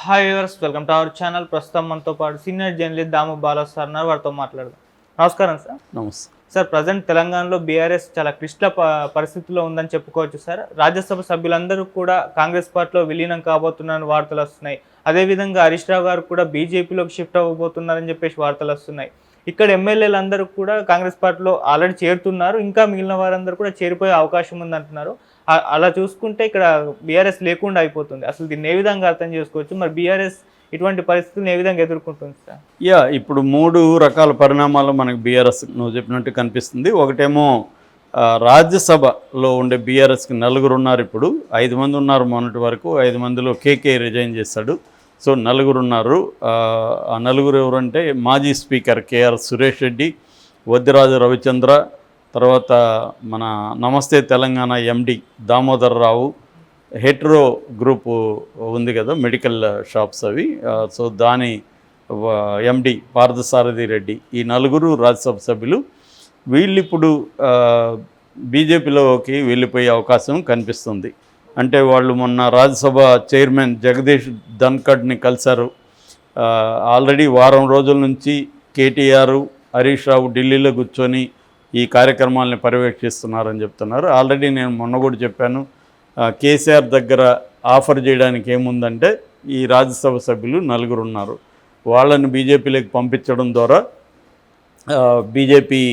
Hi viewers, welcome to our channel. ప్రస్తుతం మనతో పాటు సీనియర్ జర్నలిస్ట్ దాము బాలా సార్ ఉన్నారు. వారితో మాట్లాడదాం. నమస్కారం సార్. నమస్తే సార్, ప్రజెంట్ తెలంగాణలో బీఆర్ఎస్ చాలా క్లిష్ట పరిస్థితిలో ఉందని చెప్పుకోవచ్చు సార్. రాజ్యసభ సభ్యులందరూ కూడా కాంగ్రెస్ పార్టీలో విలీనం కాబోతున్నారని వార్తలు వస్తున్నాయి. అదేవిధంగా హరీష్ రావు గారు కూడా బీజేపీలోకి షిఫ్ట్ అవ్వబోతున్నారని చెప్పేసి వార్తలు వస్తున్నాయి. ఇక్కడ ఎమ్మెల్యేలు అందరూ కూడా కాంగ్రెస్ పార్టీలో ఆల్రెడీ చేరుతున్నారు. ఇంకా మిగిలిన వారందరూ కూడా చేరిపోయే అవకాశం ఉందంటున్నారు. అలా చూసుకుంటే ఇక్కడ బీఆర్ఎస్ లేకుండా అయిపోతుంది. అసలు దీన్ని ఏ విధంగా అర్థం చేసుకోవచ్చు? మరి బీఆర్ఎస్ ఇటువంటి పరిస్థితులను ఏ విధంగా ఎదుర్కొంటుంది సార్? ఇప్పుడు 3 రకాల పరిణామాలు మనకు బీఆర్ఎస్ నువ్వు చెప్పినట్టు కనిపిస్తుంది. ఒకటేమో రాజ్యసభలో ఉండే బీఆర్ఎస్కి 4 ఉన్నారు. ఇప్పుడు 5 మంది ఉన్నారు మొన్నటి వరకు. 5 మందిలో కేకే రిజైన్ చేశాడు. సో 4 ఉన్నారు. ఆ 4 ఎవరంటే మాజీ స్పీకర్ కేఆర్ సురేష్ రెడ్డి, వద్దిరాజు రవిచంద్ర, తర్వాత మన నమస్తే తెలంగాణ ఎండి దామోదర్ రావు, హెట్రో గ్రూపు ఉంది కదా మెడికల్ షాప్స్ అవి, సో దాని ఎండి పార్థసారథి రెడ్డి, ఈ 4 రాజ్యసభ సభ్యులు. వీళ్ళు ఇప్పుడు బీజేపీలోకి వెళ్ళిపోయే అవకాశం కనిపిస్తుంది. అంటే వాళ్ళు మొన్న రాజ్యసభ చైర్మన్ జగదీష్ ధన్ఖడ్ని కలిశారు. ఆల్రెడీ వారం రోజుల నుంచి కేటీఆర్, హరీష్ రావు ఢిల్లీలో కూర్చొని ఈ కార్యక్రమాలని పర్యవేక్షిస్తున్నారని చెప్తున్నారు. ఆల్రెడీ నేను మొన్న కూడా చెప్పాను, కేసీఆర్ దగ్గర ఆఫర్ చేయడానికి ఏముందంటే ఈ రాజ్యసభ సభ్యులు 4 ఉన్నారు, వాళ్ళని బీజేపీలోకి పంపించడం ద్వారా బీజేపీ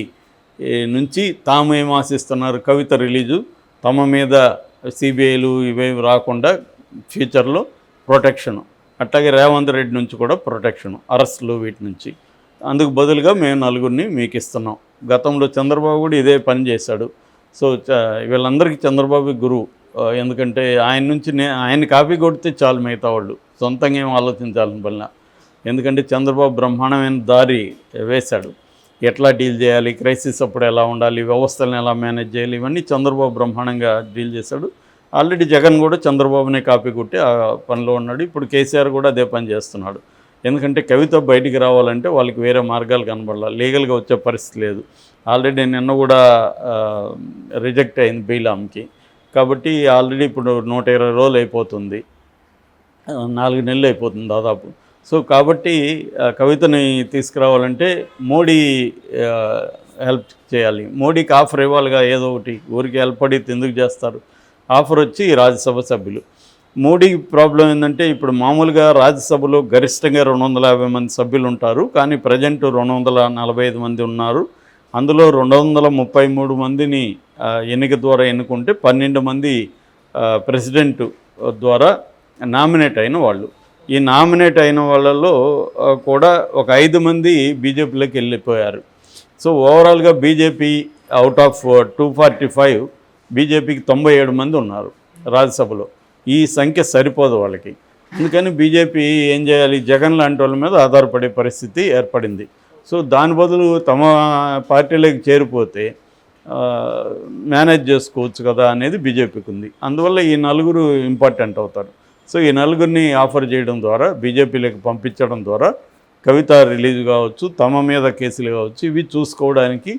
నుంచి తాము ఏం ఆశిస్తున్నారు, కవిత రిలీజు, తమ మీద సిబిఐలు ఇవేమి రాకుండా ఫ్యూచర్లో ప్రొటెక్షను, అట్లాగే రేవంత్ రెడ్డి నుంచి కూడా ప్రొటెక్షను, అరెస్టులు వీటి నుంచి. అందుకు బదులుగా మేము 4 మీకు ఇస్తున్నాం. గతంలో చంద్రబాబు కూడా ఇదే పని చేశాడు. సో వీళ్ళందరికీ చంద్రబాబు గురువు. ఎందుకంటే ఆయన నుంచి ఆయన కాపీ కొడితే చాలు, మిగతా వాళ్ళు సొంతంగా ఏం ఆలోచించాలని పనిలా. ఎందుకంటే చంద్రబాబు బ్రహ్మాండమైన దారి వేశాడు. ఎట్లా డీల్ చేయాలి, క్రైసిస్ అప్పుడు ఎలా ఉండాలి, వ్యవస్థలను ఎలా మేనేజ్ చేయాలి, ఇవన్నీ చంద్రబాబు బ్రహ్మాండంగా డీల్ చేశాడు. ఆల్రెడీ జగన్ కూడా చంద్రబాబునే కాపీ కొట్టి ఆ పనిలో ఉన్నాడు. ఇప్పుడు కేసీఆర్ కూడా అదే పని చేస్తున్నాడు. ఎందుకంటే కవిత బయటికి రావాలంటే వాళ్ళకి వేరే మార్గాలు కనబడాలి, లీగల్గా వచ్చే పరిస్థితి లేదు. ఆల్రెడీ నిన్న కూడా రిజెక్ట్ అయింది బెయిల్ ఆమెకి. కాబట్టి ఆల్రెడీ ఇప్పుడు 120 రోజులు అయిపోతుంది, 4 నెలలు అయిపోతుంది దాదాపు. సో కాబట్టి కవితని తీసుకురావాలంటే మోడీ హెల్ప్ చేయాలి, మోడీకి ఆఫర్ ఇవ్వాలిగా ఏదో ఒకటి. ఊరికి హెల్ప్ అడిగితే ఎందుకు చేస్తారు? ఆఫర్ వచ్చి రాజ్యసభ సభ్యులు. మోడీ ప్రాబ్లం ఏంటంటే ఇప్పుడు మామూలుగా రాజ్యసభలో గరిష్టంగా 250 మంది సభ్యులు ఉంటారు, కానీ ప్రజెంట్ 245 మంది ఉన్నారు. అందులో 233 మందిని ఎన్నిక ద్వారా ఎన్నుకుంటే 12 మంది ప్రెసిడెంట్ ద్వారా నామినేట్ అయిన వాళ్ళు. ఈ నామినేట్ అయిన వాళ్ళలో కూడా ఒక 5 మంది బీజేపీలోకి వెళ్ళిపోయారు. సో ఓవరాల్గా బీజేపీ అవుట్ ఆఫ్ 245 బీజేపీకి 97 మంది ఉన్నారు రాజ్యసభలో. ఈ సంఖ్య సరిపోదు వాళ్ళకి. అందుకని బీజేపీ ఏం చేయాలి, జగన్ లాంటి వాళ్ళ మీద ఆధారపడే పరిస్థితి ఏర్పడింది. సో దాని బదులు తమ పార్టీలోకి చేరిపోతే మేనేజ్ చేసుకోవచ్చు కదా అనేది బీజేపీకి ఉంది. అందువల్ల ఈ 4 ఇంపార్టెంట్ అవుతారు. సో ఈ 4 ఆఫర్ చేయడం ద్వారా, బీజేపీలోకి పంపించడం ద్వారా కవిత రిలీజ్ కావచ్చు, తమ మీద కేసులు కావచ్చు, ఇవి చూసుకోవడానికి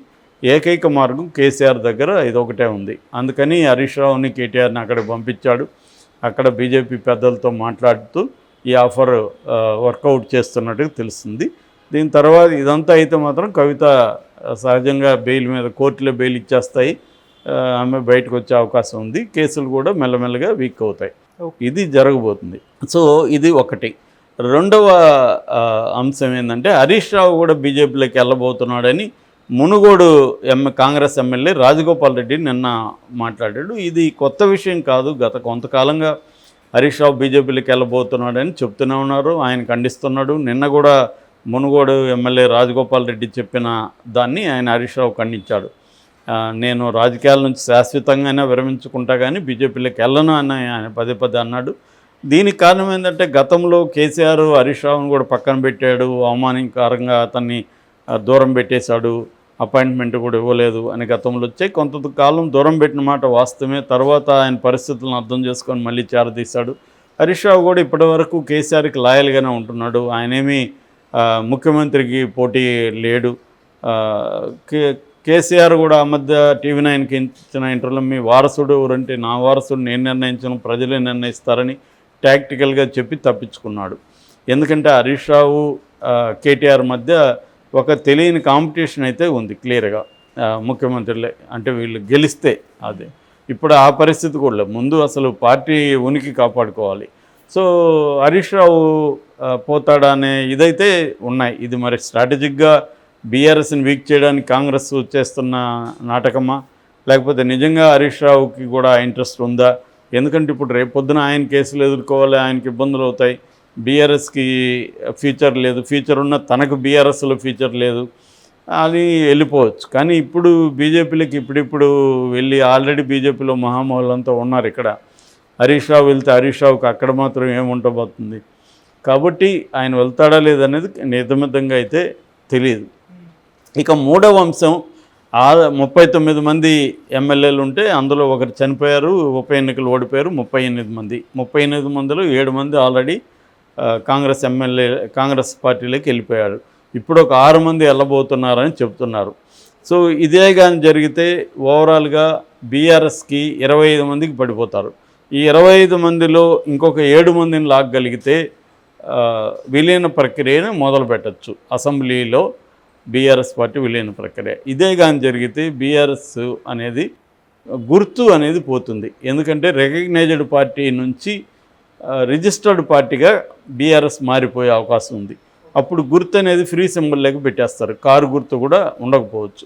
ఏకైక మార్గం కేసీఆర్ దగ్గర ఇదొకటే ఉంది. అందుకని హరీష్ రావుని, కేటీఆర్ని అక్కడికి పంపించాడు. అక్కడ బీజేపీ పెద్దలతో మాట్లాడుతూ ఈ ఆఫర్ వర్కౌట్ చేస్తున్నట్టుగా తెలుస్తుంది. దీని తర్వాత ఇదంతా అయితే మాత్రం కవిత సహజంగా బెయిల్ మీద కోర్టులో బెయిల్ ఇచ్చేస్తాయి, ఆమె బయటకు వచ్చే అవకాశం ఉంది. కేసులు కూడా మెల్లమెల్లగా వీక్ అవుతాయి. ఇది జరగబోతుంది. సో ఇది ఒకటి. రెండవ అంశం ఏంటంటే హరీష్ రావు కూడా బీజేపీలోకి వెళ్ళబోతున్నాడని మునుగోడు కాంగ్రెస్ ఎమ్మెల్యే రాజగోపాల్ రెడ్డి నిన్న మాట్లాడాడు. ఇది కొత్త విషయం కాదు, గత కొంతకాలంగా హరీష్ రావు బీజేపీలోకి వెళ్ళబోతున్నాడని చెప్తూనే ఉన్నారు, ఆయన ఖండిస్తున్నాడు. నిన్న కూడా మునుగోడు ఎమ్మెల్యే రాజగోపాల్ రెడ్డి చెప్పిన దాన్ని ఆయన హరీష్ రావు ఖండించాడు. నేను రాజకీయాల నుంచి శాశ్వతంగానే విరమించుకుంటా కానీ బీజేపీలోకి వెళ్ళను అని ఆయన పదే అన్నాడు. దీనికి కారణం ఏంటంటే గతంలో కేసీఆర్ హరీష్ రావును కూడా పక్కన పెట్టాడు, అవమానకరంగా అతన్ని దూరం పెట్టేశాడు, అపాయింట్మెంట్ కూడా ఇవ్వలేదు అని గతంలో వచ్చాయి. కొంతకాలం దూరం పెట్టిన మాట వాస్తవమే. తర్వాత ఆయన పరిస్థితులను అర్థం చేసుకొని మళ్ళీ చేరదీశాడు. హరీష్ రావు కూడా ఇప్పటివరకు కేసీఆర్కి లాయల్గానే ఉంటున్నాడు. ఆయనేమి ముఖ్యమంత్రికి పోటీ లేడు. కేసీఆర్ కూడా ఆ మధ్య టీవీ9కి ఇచ్చిన ఇంటర్వ్యూలో మీ వారసుడు ఎవరంటే, నా వారసుడు నేను నిర్ణయించను, ప్రజలే నిర్ణయిస్తారని టాక్టికల్గా చెప్పి తప్పించుకున్నాడు. ఎందుకంటే హరీష్ రావు కేటీఆర్ మధ్య ఒక తెలియని కాంపిటీషన్ అయితే ఉంది క్లియర్గా, ముఖ్యమంత్రులే అంటే వీళ్ళు గెలిస్తే. అదే ఇప్పుడు ఆ పరిస్థితి కూడా లేదు. ముందు అసలు పార్టీ ఉనికి కాపాడుకోవాలి. సో హరీష్ రావు పోతాడా అనే ఇదైతే ఉన్నాయి. ఇది మరి స్ట్రాటజిక్గా బీఆర్ఎస్ని వీక్ చేయడానికి కాంగ్రెస్ చేస్తున్న నాటకమా, లేకపోతే నిజంగా హరీష్ రావుకి కూడా ఇంట్రెస్ట్ ఉందా? ఎందుకంటే ఇప్పుడు రేపొద్దున ఆయన కేసులు ఎదుర్కోవాలి, ఆయనకి ఇబ్బందులు అవుతాయి, బీఆర్ఎస్కి ఫ్యూచర్ లేదు, ఫ్యూచర్ ఉన్న తనకు బీఆర్ఎస్లో ఫ్యూచర్ లేదు అని వెళ్ళిపోవచ్చు. కానీ ఇప్పుడు బీజేపీలోకి ఇప్పుడిప్పుడు వెళ్ళి ఆల్రెడీ బీజేపీలో మహామహులంతా ఉన్నారు. ఇక్కడ హరీష్ రావు వెళ్తే హరీష్ రావుకి అక్కడ మాత్రం ఏముండబోతుంది. కాబట్టి ఆయన వెళ్తాడా లేదనేది నిజమితంగా అయితే తెలియదు. ఇక మూడవ అంశం, 39 మంది ఎమ్మెల్యేలు ఉంటే అందులో ఒకరు చనిపోయారు, ఉప ఎన్నికలు ఓడిపోయారు. 38 మందిలో 7 మంది ఆల్రెడీ కాంగ్రెస్ పార్టీలోకి వెళ్ళిపోయారు. ఇప్పుడు ఒక 6 మంది వెళ్ళబోతున్నారని చెప్తున్నారు. సో ఇదే కానీ జరిగితే ఓవరాల్గా బీఆర్ఎస్కి 25 మందికి పడిపోతారు. ఈ 25 మందిలో ఇంకొక 7 మందిని లాగగలిగితే విలీన ప్రక్రియను మొదలు పెట్టచ్చు. అసెంబ్లీలో బీఆర్ఎస్ పార్టీ విలీన ప్రక్రియ. ఇదే కానీ జరిగితే బీఆర్ఎస్ అనేది గుర్తు అనేది పోతుంది. ఎందుకంటే రికగ్నైజ్డ్ పార్టీ నుంచి రిజిస్టర్డ్ పార్టీగా బీఆర్ఎస్ మారిపోయే అవకాశం ఉంది. అప్పుడు గుర్తు అనేది ఫ్రీ సింబల్ లెక్క పెట్టేస్తారు, కారు గుర్తు కూడా ఉండకపోవచ్చు.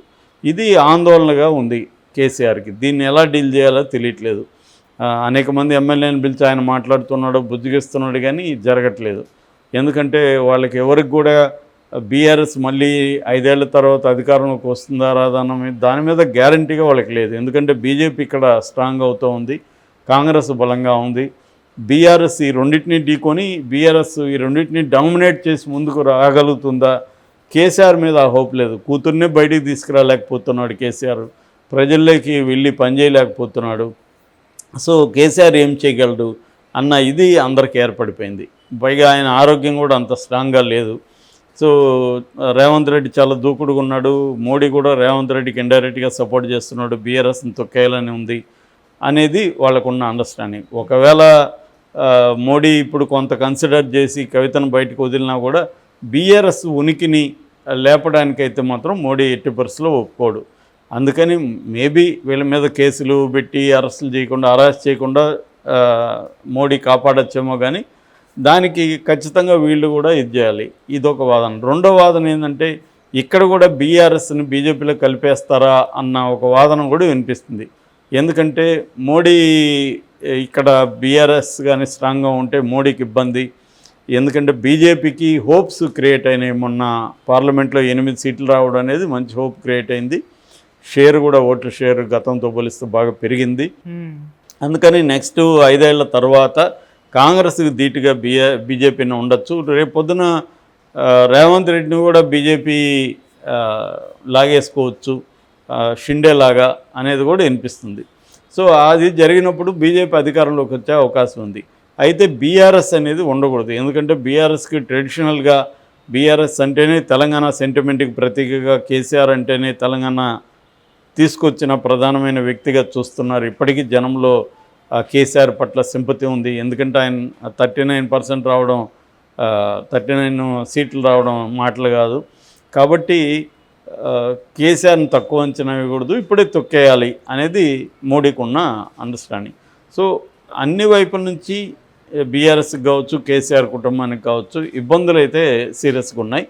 ఇది ఆందోళనగా ఉంది కేసీఆర్కి. దీన్ని ఎలా డీల్ చేయాలో తెలియట్లేదు. అనేక మంది ఎమ్మెల్యేని పిలిచి ఆయన మాట్లాడుతున్నాడు, బుజ్జిగిస్తున్నాడు, కానీ జరగట్లేదు. ఎందుకంటే వాళ్ళకి ఎవరికి కూడా బీఆర్ఎస్ మళ్ళీ 5 ఏళ్ల తర్వాత అధికారంలోకి వస్తుందా రాదా దాని మీద గ్యారంటీగా వాళ్ళకి లేదు. ఎందుకంటే బీజేపీ ఇక్కడ స్ట్రాంగ్ అవుతూ ఉంది, కాంగ్రెస్ బలంగా ఉంది. బీఆర్ఎస్ ఈ రెండింటినీ ఢీకొని బీఆర్ఎస్ ఈ రెండింటినీ డామినేట్ చేసి ముందుకు రాగలుగుతుందా? కేసీఆర్ మీద ఆ హోప్ లేదు. కూతుర్నే బయటికి తీసుకురాలేకపోతున్నాడు కేసీఆర్, ప్రజల్లోకి వెళ్ళి పనిచేయలేకపోతున్నాడు. సో కేసీఆర్ ఏం చేయగలడు అన్న ఇది అందరికీ ఏర్పడిపోయింది. పైగా ఆయన ఆరోగ్యం కూడా అంత స్ట్రాంగ్గా లేదు. సో రేవంత్ రెడ్డి చాలా దూకుడుగా ఉన్నాడు. మోడీ కూడా రేవంత్ రెడ్డికి ఇండైరెక్ట్గా సపోర్ట్ చేస్తున్నాడు, బీఆర్ఎస్ని తొక్కేయాలని ఉంది అనేది వాళ్ళకున్న అండర్స్టాండింగ్. ఒకవేళ మోడీ ఇప్పుడు కొంత కన్సిడర్ చేసి కవితను బయటకు వదిలినా కూడా బీఆర్ఎస్ ఉనికిని లేపడానికైతే మాత్రం మోడీ ఎట్టి పరిస్థితుల్లో ఒప్పుకోడు. అందుకని మేబీ వీళ్ళ మీద కేసులు పెట్టి అరెస్ట్ చేయకుండా మోడీ కాపాడచ్చేమో, కానీ దానికి ఖచ్చితంగా వీళ్ళు కూడా ఇది చేయాలి. ఇదొక వాదన. రెండో వాదన ఏంటంటే ఇక్కడ కూడా బీఆర్ఎస్ని బీజేపీలో కలిపేస్తారా అన్న ఒక వాదన కూడా వినిపిస్తుంది. ఎందుకంటే మోడీ ఇక్కడ బీఆర్ఎస్ కానీ స్ట్రాంగ్గా ఉంటే మోడీకి ఇబ్బంది. ఎందుకంటే బీజేపీకి హోప్స్ క్రియేట్ అయినాయి. మొన్న పార్లమెంట్లో 8 సీట్లు రావడం అనేది మంచి హోప్ క్రియేట్ అయింది. షేర్ కూడా, ఓట్ల షేర్ గతంతో పోలిస్తే బాగా పెరిగింది. అందుకని నెక్స్ట్ 5 ఏళ్ల తర్వాత కాంగ్రెస్కి ధీటుగా బీజేపీని ఉండొచ్చు. రేపొద్దున రేవంత్ రెడ్డిని కూడా బీజేపీ లాగేసుకోవచ్చు, షిండే లాగా అనేది కూడా వినిపిస్తుంది. సో అది జరిగినప్పుడు బీజేపీ అధికారంలోకి వచ్చే అవకాశం ఉంది. అయితే బీఆర్ఎస్ అనేది ఉండకూడదు. ఎందుకంటే బీఆర్ఎస్కి ట్రెడిషనల్గా బీఆర్ఎస్ అంటేనే తెలంగాణ సెంటిమెంట్కి ప్రతీకగా, కేసీఆర్ అంటేనే తెలంగాణ తీసుకొచ్చిన ప్రధానమైన వ్యక్తిగా చూస్తున్నారు. ఇప్పటికీ జనంలో కేసీఆర్ పట్ల సింపతి ఉంది. ఎందుకంటే ఆయన 39% రావడం, 39 సీట్లు రావడం మాటలు కాదు. కాబట్టి కేసీఆర్ని తక్కువ అంచనా వేయకూడదు, ఇప్పుడే తొక్కేయాలి అనేది మోడీకి ఉన్న అండర్స్టాండింగ్. సో అన్ని వైపుల నుంచి బీఆర్ఎస్కి కావచ్చు, కేసీఆర్ కుటుంబానికి కావచ్చు ఇబ్బందులు అయితే సీరియస్గా ఉన్నాయి.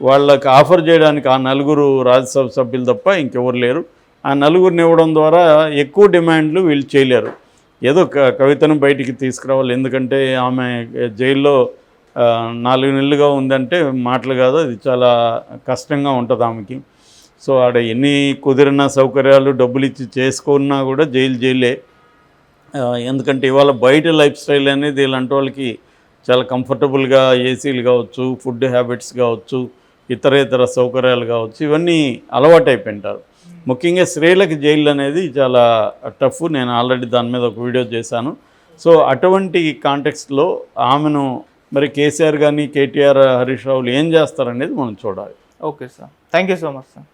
వాళ్ళకి ఆఫర్ చేయడానికి ఆ 4 రాజ్యసభ సభ్యులు తప్ప ఇంకెవరు లేరు. ఆ 4 ఇవ్వడం ద్వారా ఎక్కువ డిమాండ్లు వీళ్ళు చేయలేరు. ఏదో కవితను బయటికి తీసుకురావాలి. ఎందుకంటే ఆమె జైల్లో 4 నెలలుగా ఉందంటే మాటలు కాదు, అది చాలా కష్టంగా ఉంటుంది ఆమెకి. సో ఆడ ఎన్ని కుదిరిన సౌకర్యాలు డబ్బులు ఇచ్చి చేసుకున్నా కూడా జైలే. ఎందుకంటే ఇవాళ బయట లైఫ్ స్టైల్ అనేది ఇలాంటి వాళ్ళకి చాలా కంఫర్టబుల్గా, ఏసీలు కావచ్చు, ఫుడ్ హ్యాబిట్స్ కావచ్చు, ఇతర సౌకర్యాలు కావచ్చు, ఇవన్నీ అలవాటు అయిపోయింటారు. ముఖ్యంగా స్త్రీలకు జైలు అనేది చాలా టఫ్. నేను ఆల్రెడీ దాని మీద ఒక వీడియో చేశాను. సో అటువంటి కాంటెక్స్ట్లో ఆమెను మరి కేసీఆర్ కానీ, కేటీఆర్, హరీష్ రావులు ఏం చేస్తారనేది మనం చూడాలి. Okay sir, thank you so much sir.